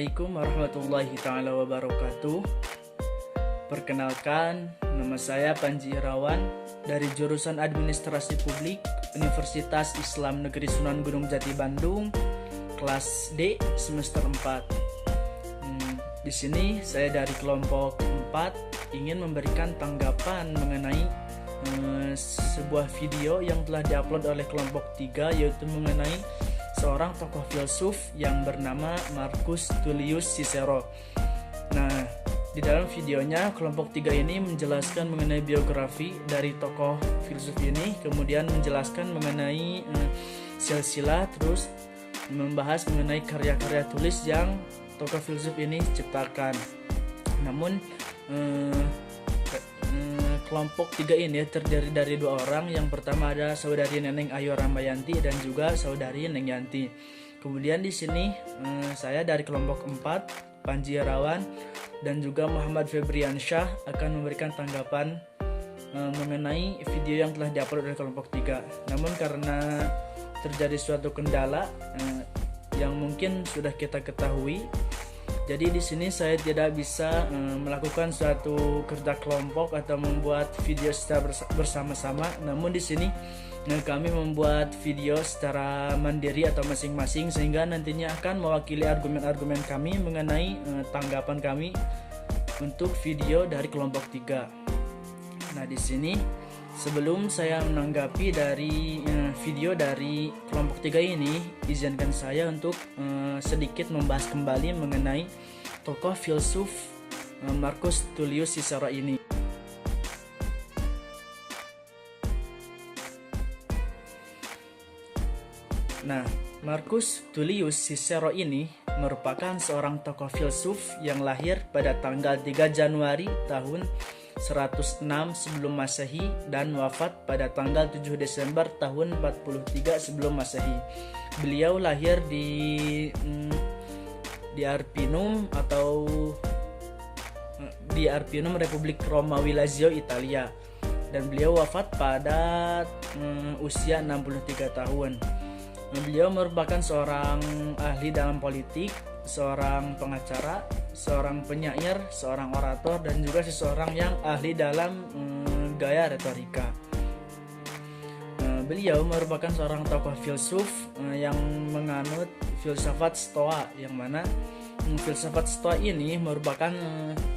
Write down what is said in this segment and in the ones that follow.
Assalamualaikum warahmatullahi taala wabarakatuh. Perkenalkan, nama saya Panji Irawan dari jurusan Administrasi Publik Universitas Islam Negeri Sunan Gunung Jati Bandung, kelas D semester 4. Di sini saya dari kelompok 4 ingin memberikan tanggapan mengenai sebuah video yang telah diupload oleh kelompok 3, yaitu mengenai seorang tokoh filsuf yang bernama Marcus Tullius Cicero. Nah, di dalam videonya kelompok 3 ini menjelaskan mengenai biografi dari tokoh filsuf ini, kemudian menjelaskan mengenai silsilah, terus membahas mengenai karya-karya tulis yang tokoh filsuf ini ciptakan. Namun kelompok 3 ini terdiri dari 2 orang. Yang pertama ada saudari Neneng Ayu Ramayanti dan juga saudari Neng Yanti. Kemudian di sini saya dari kelompok 4, Panji Irawan dan juga Muhammad Febriansyah akan memberikan tanggapan mengenai video yang telah diupload oleh kelompok 3. Namun karena terjadi suatu kendala yang mungkin sudah kita ketahui, jadi di sini saya tidak bisa melakukan suatu kerja kelompok atau membuat video secara bersama-sama. Namun di sini kami membuat video secara mandiri atau masing-masing, sehingga nantinya akan mewakili argumen-argumen kami mengenai tanggapan kami untuk video dari kelompok 3. Nah, di sini sebelum saya menanggapi dari video dari kelompok 3 ini, izinkan saya untuk sedikit membahas kembali mengenai tokoh filsuf Marcus Tullius Cicero ini. Nah, Marcus Tullius Cicero ini merupakan seorang tokoh filsuf yang lahir pada tanggal 3 Januari tahun 106 sebelum Masehi dan wafat pada tanggal 7 Desember tahun 43 sebelum Masehi. Beliau lahir di Arpinum Republik Romawi Lazio, Italia, dan beliau wafat pada usia 63 tahun. Beliau merupakan seorang ahli dalam politik, seorang pengacara, seorang penyair, seorang orator, dan juga seseorang yang ahli dalam gaya retorika. Beliau merupakan seorang tokoh filsuf yang menganut filsafat Stoa, yang mana filsafat Stoa ini merupakan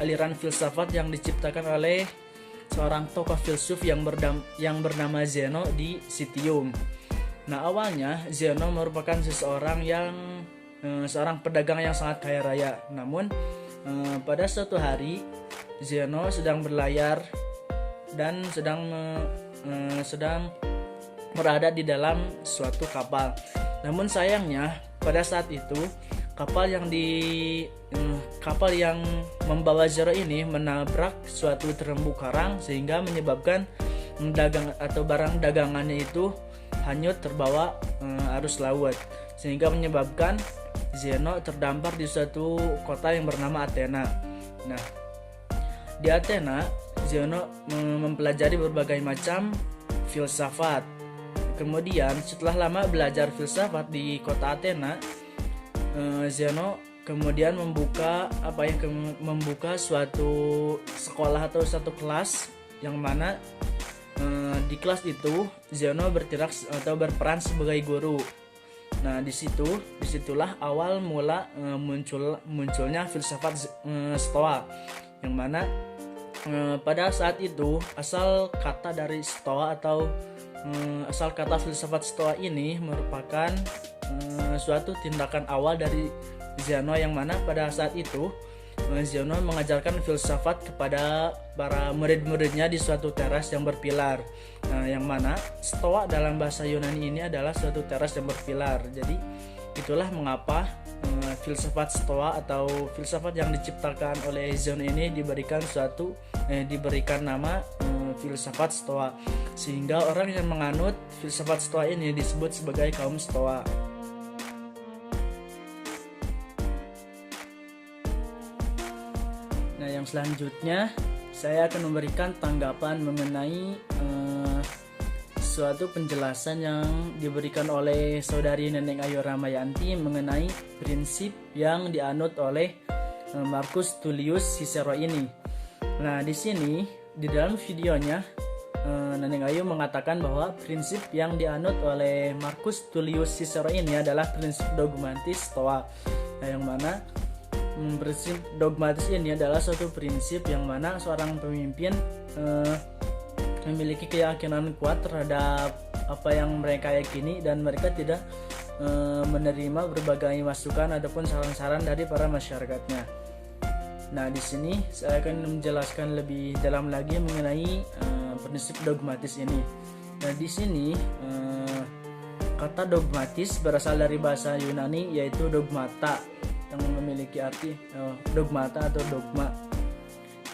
aliran filsafat yang diciptakan oleh seorang tokoh filsuf yang bernama Zeno di Citium. Nah, awalnya Zeno merupakan seorang pedagang yang sangat kaya raya. Namun pada suatu hari Zeno sedang berlayar dan sedang berada di dalam suatu kapal. Namun sayangnya pada saat itu kapal yang membawa Zeno ini menabrak suatu terumbu karang, sehingga menyebabkan barang dagangannya itu hanyut terbawa arus laut, sehingga menyebabkan Zeno terdampar di suatu kota yang bernama Athena. Nah, di Athena Zeno mempelajari berbagai macam filsafat. Kemudian setelah lama belajar filsafat di kota Athena, Zeno kemudian membuka suatu sekolah atau satu kelas, yang mana di kelas itu Zeno berperan sebagai guru. Nah, disitulah awal mula munculnya filsafat Stoa, yang mana pada saat itu asal kata filsafat Stoa ini merupakan suatu tindakan awal dari Zeno, yang mana pada saat itu Zeno mengajarkan filsafat kepada para murid-muridnya di suatu teras yang berpilar. Nah, yang mana Stoa dalam bahasa Yunani ini adalah suatu teras yang berpilar. Jadi itulah mengapa filsafat Stoa atau filsafat yang diciptakan oleh Zeno ini diberikan nama filsafat Stoa, sehingga orang yang menganut filsafat Stoa ini disebut sebagai kaum Stoa. Nah, yang selanjutnya saya akan memberikan tanggapan mengenai suatu penjelasan yang diberikan oleh saudari Neneng Ayu Ramayanti mengenai prinsip yang dianut oleh Marcus Tullius Cicero ini. Nah, di sini di dalam videonya Neneng Ayu mengatakan bahwa prinsip yang dianut oleh Marcus Tullius Cicero ini adalah prinsip dogmatis Stoa. Nah, yang mana prinsip dogmatis ini adalah suatu prinsip yang mana seorang pemimpin memiliki keyakinan kuat terhadap apa yang mereka yakini dan mereka tidak menerima berbagai masukan ataupun saran-saran dari para masyarakatnya. Nah, di sini saya akan menjelaskan lebih dalam lagi mengenai prinsip dogmatis ini. Nah, di sini kata dogmatis berasal dari bahasa Yunani yaitu dogmata yang memiliki arti dogmata atau dogma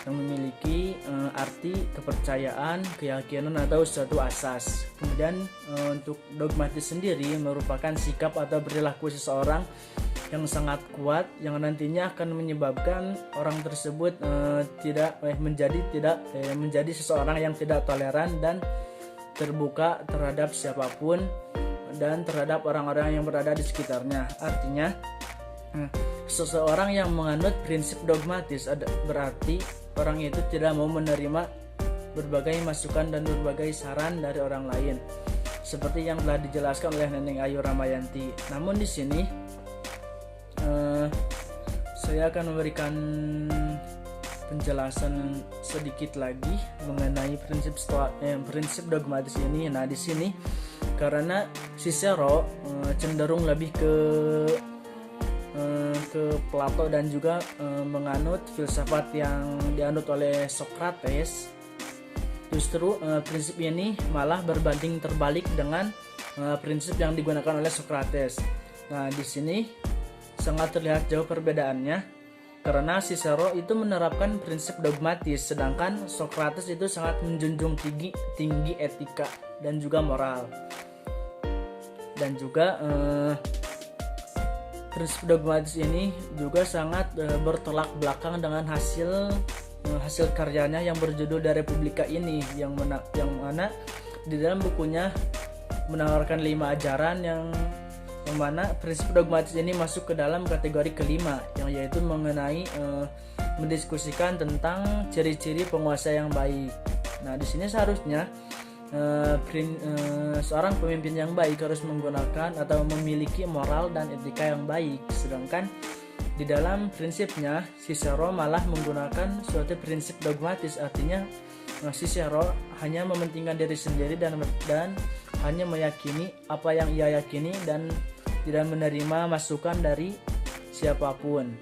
yang memiliki arti kepercayaan, keyakinan atau suatu asas. Kemudian untuk dogmatis sendiri merupakan sikap atau perilaku seseorang yang sangat kuat yang nantinya akan menyebabkan orang tersebut menjadi seseorang yang tidak toleran dan terbuka terhadap siapapun dan terhadap orang-orang yang berada di sekitarnya. Artinya seseorang yang menganut prinsip dogmatis berarti orang itu tidak mau menerima berbagai masukan dan berbagai saran dari orang lain, seperti yang telah dijelaskan oleh Neneng Ayu Ramayanti. Namun di sini saya akan memberikan penjelasan sedikit lagi mengenai prinsip dogmatis ini. Nah, di sini karena Cicero cenderung lebih ke Plato dan juga menganut filsafat yang dianut oleh Socrates, justru prinsip ini malah berbanding terbalik dengan prinsip yang digunakan oleh Socrates. Nah, di sini sangat terlihat jauh perbedaannya karena Cicero itu menerapkan prinsip dogmatis, sedangkan Socrates itu sangat menjunjung tinggi etika dan juga moral. Dan juga prinsip dogmatis ini juga sangat bertolak belakang dengan hasil karyanya yang berjudul The Republica ini, yang mana di dalam bukunya menawarkan 5 ajaran yang mana prinsip dogmatis ini masuk ke dalam kategori kelima, yang yaitu mengenai mendiskusikan tentang ciri-ciri penguasa yang baik. Nah, di sini seharusnya seorang pemimpin yang baik harus menggunakan atau memiliki moral dan etika yang baik, sedangkan di dalam prinsipnya Cicero malah menggunakan suatu prinsip dogmatis. Artinya Cicero hanya mementingkan diri sendiri dan hanya meyakini apa yang ia yakini dan tidak menerima masukan dari siapapun.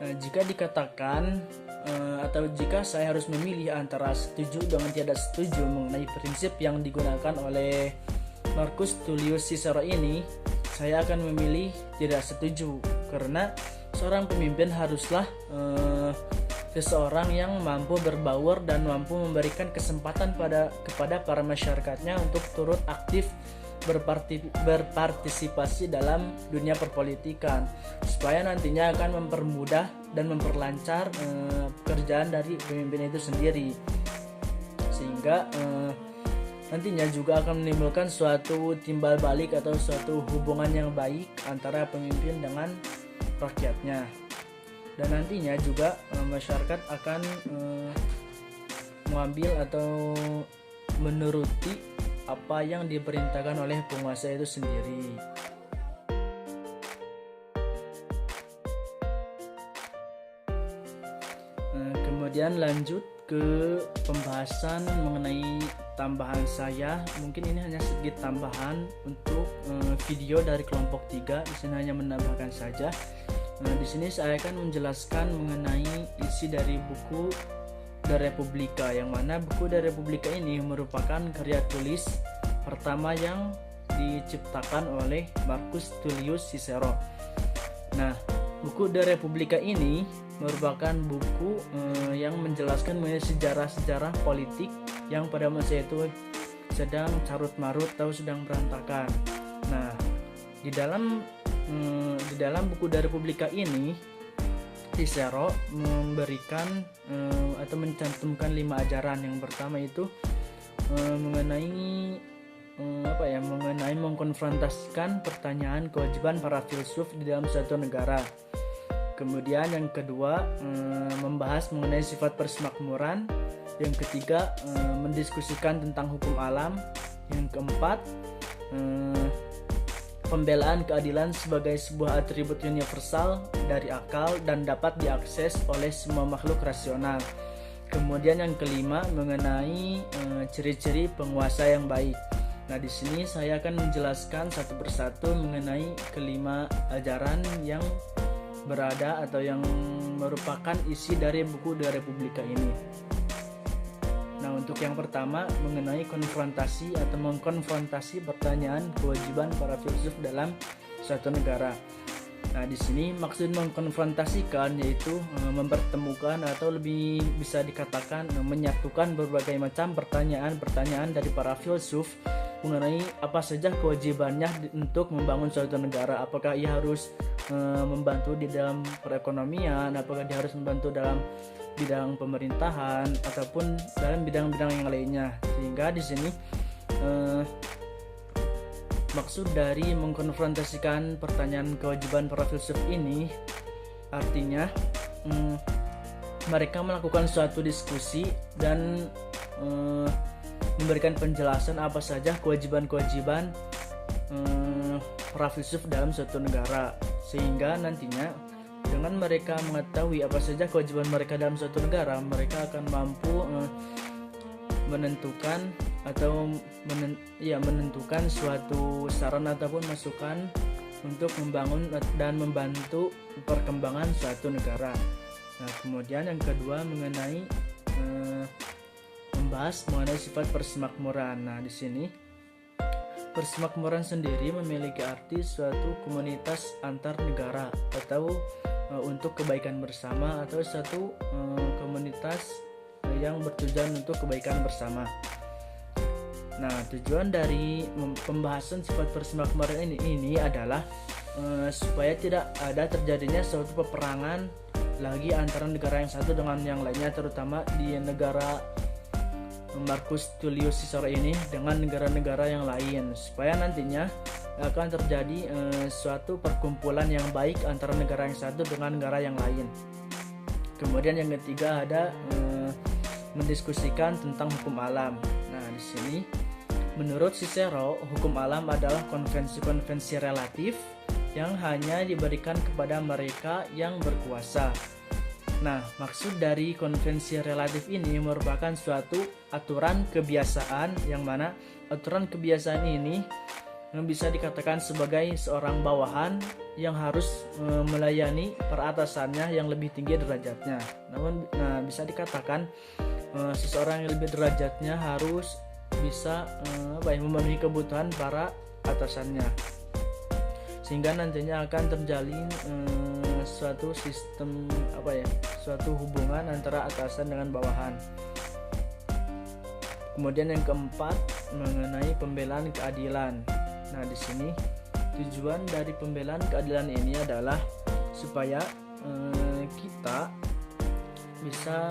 Nah, jika dikatakan atau jika saya harus memilih antara setuju dengan tidak setuju mengenai prinsip yang digunakan oleh Marcus Tullius Cicero ini, saya akan memilih tidak setuju, karena seorang pemimpin haruslah seseorang yang mampu berbaur dan mampu memberikan kesempatan kepada para masyarakatnya untuk turut aktif berpartisipasi dalam dunia perpolitikan, supaya nantinya akan mempermudah dan memperlancar pekerjaan dari pemimpin itu sendiri, sehingga nantinya juga akan menimbulkan suatu timbal balik atau suatu hubungan yang baik antara pemimpin dengan rakyatnya, dan nantinya juga masyarakat akan mengambil atau menuruti apa yang diperintahkan oleh penguasa itu sendiri. Kemudian lanjut ke pembahasan mengenai tambahan saya. Mungkin ini hanya sedikit tambahan untuk video dari kelompok 3. Di sini hanya menambahkan saja. Di sini saya akan menjelaskan mengenai isi dari buku The Republica, yang mana buku The Republica ini merupakan karya tulis pertama yang diciptakan oleh Marcus Tullius Cicero. Nah, buku The Republica ini merupakan buku yang menjelaskan mengenai sejarah-sejarah politik yang pada masa itu sedang carut marut atau sedang berantakan. Nah, di dalam buku The Republica ini Cicero memberikan atau mencantumkan 5 ajaran. Yang pertama itu mengenai mengenai mengkonfrontasikan pertanyaan kewajiban para filsuf di dalam suatu negara. Kemudian yang kedua membahas mengenai sifat persemakmuran. Yang ketiga mendiskusikan tentang hukum alam. Yang keempat pembelaan keadilan sebagai sebuah atribut universal dari akal dan dapat diakses oleh semua makhluk rasional. Kemudian yang kelima mengenai ciri-ciri penguasa yang baik. Nah, di sini saya akan menjelaskan satu persatu mengenai kelima ajaran yang berada atau yang merupakan isi dari buku De Republika ini. Nah, untuk yang pertama mengenai konfrontasi atau mengkonfrontasi pertanyaan kewajiban para filsuf dalam suatu negara. Nah, di sini maksud mengkonfrontasikan yaitu mempertemukan atau lebih bisa dikatakan menyatukan berbagai macam pertanyaan-pertanyaan dari para filsuf mengenai apa saja kewajibannya untuk membangun suatu negara. Apakah ia harus membantu di dalam perekonomian, apakah dia harus membantu dalam bidang pemerintahan ataupun dalam bidang-bidang yang lainnya. Sehingga di sini maksud dari mengkonfrontasikan pertanyaan kewajiban para filsuf ini artinya mereka melakukan suatu diskusi dan memberikan penjelasan apa saja kewajiban-kewajiban para filsuf dalam suatu negara, sehingga nantinya dengan mereka mengetahui apa saja kewajiban mereka dalam suatu negara, mereka akan mampu menentukan atau menentukan suatu saran ataupun masukan untuk membangun dan membantu perkembangan suatu negara. Nah, kemudian yang kedua mengenai membahas mengenai sifat persemakmuran. Nah, di sini persemakmuran sendiri memiliki arti suatu komunitas antar negara atau untuk kebaikan bersama atau suatu komunitas yang bertujuan untuk kebaikan bersama. Nah, tujuan dari pembahasan sifat persemakmuran ini adalah supaya tidak ada terjadinya suatu peperangan lagi antara negara yang satu dengan yang lainnya, terutama di negara Marcus Tullius Cicero ini dengan negara-negara yang lain, supaya nantinya akan terjadi suatu perkumpulan yang baik antara negara yang satu dengan negara yang lain. Kemudian yang ketiga ada mendiskusikan tentang hukum alam. Nah, di sini menurut Cicero, hukum alam adalah konvensi-konvensi relatif yang hanya diberikan kepada mereka yang berkuasa. Nah, maksud dari konvensi relatif ini merupakan suatu aturan kebiasaan yang mana aturan kebiasaan ini bisa dikatakan sebagai seorang bawahan yang harus melayani peratasannya yang lebih tinggi derajatnya. Namun, bisa dikatakan seseorang yang lebih derajatnya harus bisa memenuhi kebutuhan para atasannya, sehingga nantinya akan terjalin suatu sistem suatu hubungan antara atasan dengan bawahan. Kemudian yang keempat mengenai pembelaan keadilan. Nah, di sini tujuan dari pembelaan keadilan ini adalah supaya kita bisa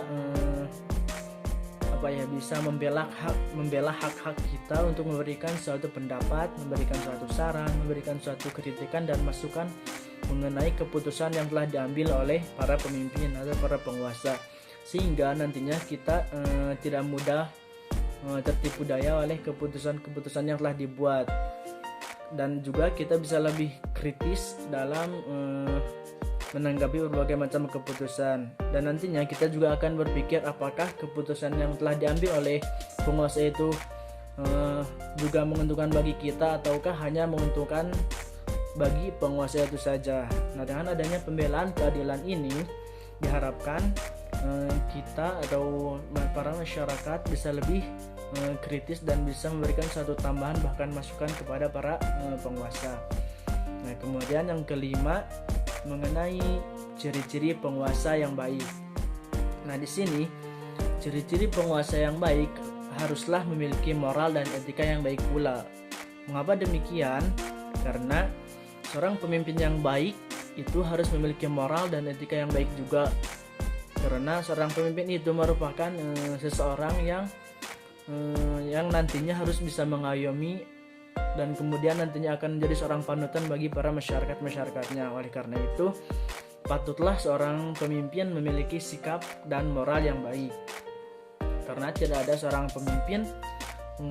bisa membela hak-hak kita untuk memberikan suatu pendapat, memberikan suatu saran, memberikan suatu kritikan dan masukan mengenai keputusan yang telah diambil oleh para pemimpin atau para penguasa, sehingga nantinya kita tidak mudah tertipu daya oleh keputusan-keputusan yang telah dibuat, dan juga kita bisa lebih kritis dalam menanggapi berbagai macam keputusan. Dan nantinya kita juga akan berpikir apakah keputusan yang telah diambil oleh penguasa itu juga menguntungkan bagi kita ataukah hanya menguntungkan bagi penguasa itu saja. Nah, dengan adanya pembelaan keadilan ini diharapkan kita atau para masyarakat bisa lebih kritis dan bisa memberikan satu tambahan bahkan masukan kepada para penguasa. Nah, kemudian yang kelima mengenai ciri-ciri penguasa yang baik. Nah, di sini ciri-ciri penguasa yang baik haruslah memiliki moral dan etika yang baik pula. Mengapa demikian? Karena seorang pemimpin yang baik itu harus memiliki moral dan etika yang baik juga, karena seorang pemimpin itu merupakan seseorang yang nantinya harus bisa mengayomi dan kemudian nantinya akan menjadi seorang panutan bagi para masyarakatnya. Oleh karena itu, patutlah seorang pemimpin memiliki sikap dan moral yang baik, karena tidak ada seorang pemimpin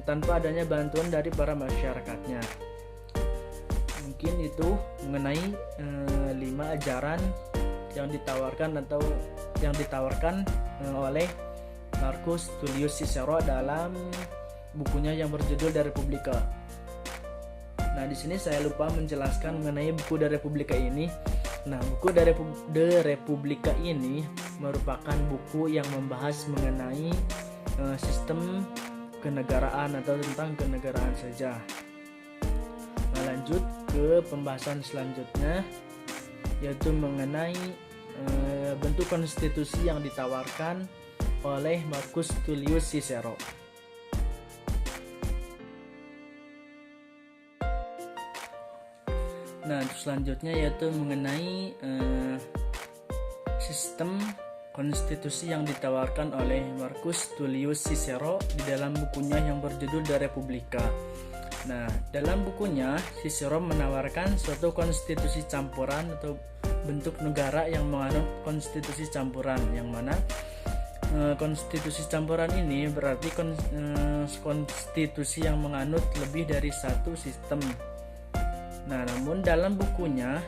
tanpa adanya bantuan dari para masyarakatnya. Mungkin itu mengenai 5 ajaran yang ditawarkan oleh Marcus Tullius Cicero dalam bukunya yang berjudul De Republica. Nah, di sini saya lupa menjelaskan mengenai buku De Republica ini. Nah, buku De Republica ini merupakan buku yang membahas mengenai sistem kenegaraan atau tentang kenegaraan saja. Nah, lanjut ke pembahasan selanjutnya, yaitu mengenai bentuk konstitusi yang ditawarkan oleh Marcus Tullius Cicero. Nah, selanjutnya yaitu mengenai sistem konstitusi yang ditawarkan oleh Marcus Tullius Cicero di dalam bukunya yang berjudul De Republica. Nah, dalam bukunya Cicero menawarkan suatu konstitusi campuran atau bentuk negara yang menganut konstitusi campuran, yang mana konstitusi campuran ini berarti konstitusi yang menganut lebih dari satu sistem. Nah, namun dalam bukunya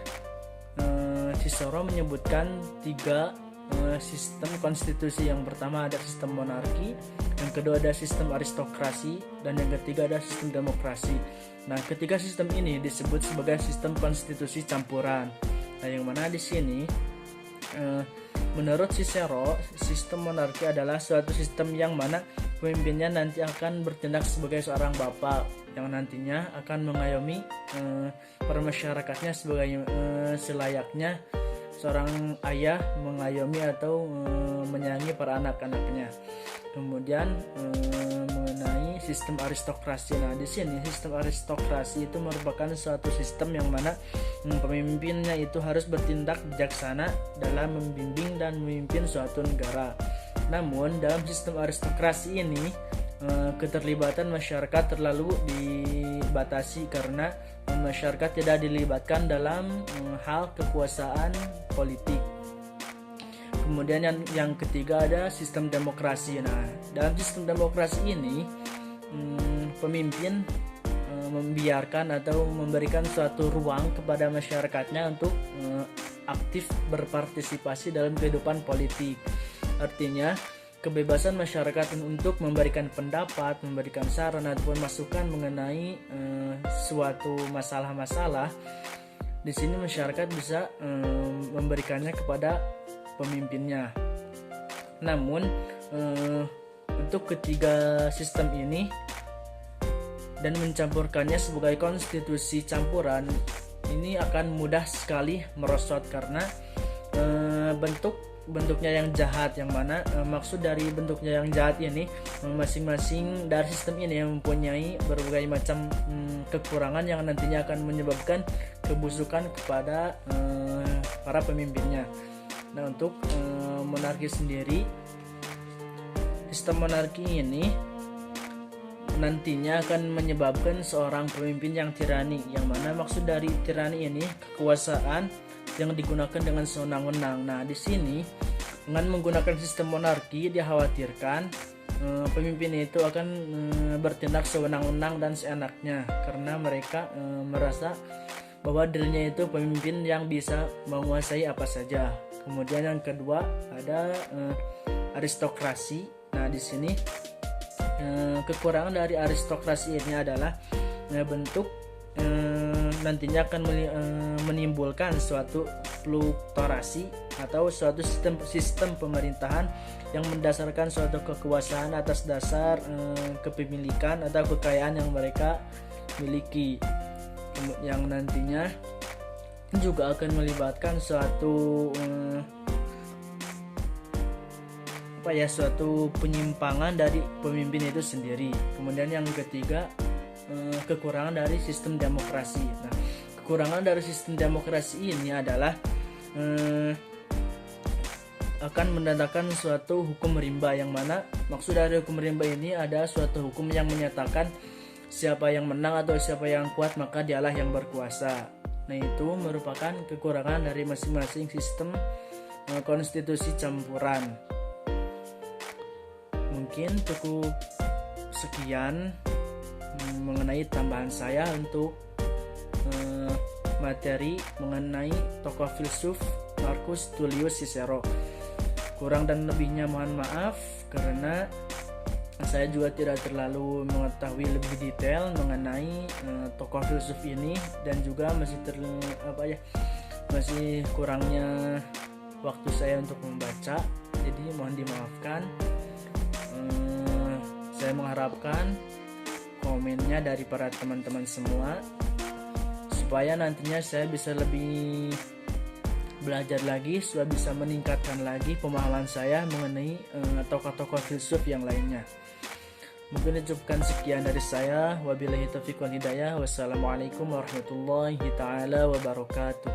Cicero menyebutkan 3 sistem konstitusi. Yang pertama ada sistem monarki, yang kedua ada sistem aristokrasi, dan yang ketiga ada sistem demokrasi. Nah, ketiga sistem ini disebut sebagai sistem konstitusi campuran. Nah, yang mana di sini menurut Cicero, sistem monarki adalah suatu sistem yang mana pemimpinnya nanti akan bertindak sebagai seorang bapak yang nantinya akan mengayomi para masyarakatnya sebagai selayaknya seorang ayah mengayomi atau menyayangi para anak-anaknya. Kemudian mengenai sistem aristokrasi. Nah, di sini sistem aristokrasi itu merupakan suatu sistem yang mana pemimpinnya itu harus bertindak bijaksana dalam membimbing dan memimpin suatu negara. Namun dalam sistem aristokrasi ini keterlibatan masyarakat terlalu dibatasi karena masyarakat tidak dilibatkan dalam hal kekuasaan politik. Kemudian yang ketiga ada sistem demokrasi. Nah, dalam sistem demokrasi ini pemimpin membiarkan atau memberikan suatu ruang kepada masyarakatnya untuk aktif berpartisipasi dalam kehidupan politik. Artinya kebebasan masyarakat untuk memberikan pendapat, memberikan saran ataupun masukan mengenai suatu masalah-masalah. Di sini masyarakat bisa memberikannya kepada pemimpinnya. Namun untuk ketiga sistem ini dan mencampurkannya sebagai konstitusi campuran ini akan mudah sekali merosot karena bentuknya yang jahat, yang mana maksud dari bentuknya yang jahat ini masing-masing dari sistem ini mempunyai berbagai macam kekurangan yang nantinya akan menyebabkan kebusukan kepada para pemimpinnya. Nah, untuk monarki sendiri, sistem monarki ini nantinya akan menyebabkan seorang pemimpin yang tirani, yang mana maksud dari tirani ini kekuasaan yang digunakan dengan sewenang-wenang. Nah, di sini dengan menggunakan sistem monarki dikhawatirkan pemimpin itu akan bertindak sewenang-wenang dan seenaknya karena mereka merasa bahwa dirinya itu pemimpin yang bisa menguasai apa saja. Kemudian yang kedua ada aristokrasi. Nah, di sini kekurangan dari aristokrasi ini adalah bentuk nantinya akan menimbulkan suatu fluktuasi atau suatu sistem pemerintahan yang mendasarkan suatu kekuasaan atas dasar kepemilikan atau kekayaan yang mereka miliki, yang nantinya juga akan melibatkan suatu suatu penyimpangan dari pemimpin itu sendiri. Kemudian yang ketiga kekurangan dari sistem demokrasi. Nah, kekurangan dari sistem demokrasi ini adalah akan mendatangkan suatu hukum rimba, yang mana maksud dari hukum rimba ini ada suatu hukum yang menyatakan siapa yang menang atau siapa yang kuat maka dialah yang berkuasa. Nah, itu merupakan kekurangan dari masing-masing sistem konstitusi campuran. Mungkin cukup sekian mengenai tambahan saya untuk materi mengenai tokoh filsuf Marcus Tullius Cicero. Kurang dan lebihnya mohon maaf karena saya juga tidak terlalu mengetahui lebih detail mengenai tokoh filsuf ini, dan juga masih kurangnya waktu saya untuk membaca, jadi mohon dimaafkan. Saya mengharapkan komennya dari para teman-teman semua supaya nantinya saya bisa lebih belajar lagi, supaya bisa meningkatkan lagi pemahaman saya mengenai tokoh-tokoh filsuf yang lainnya. Mungkin cukupkan sekian dari saya. Wabillahi taufiq wal hidayah. Wassalamualaikum warahmatullahi taala wabarakatuh.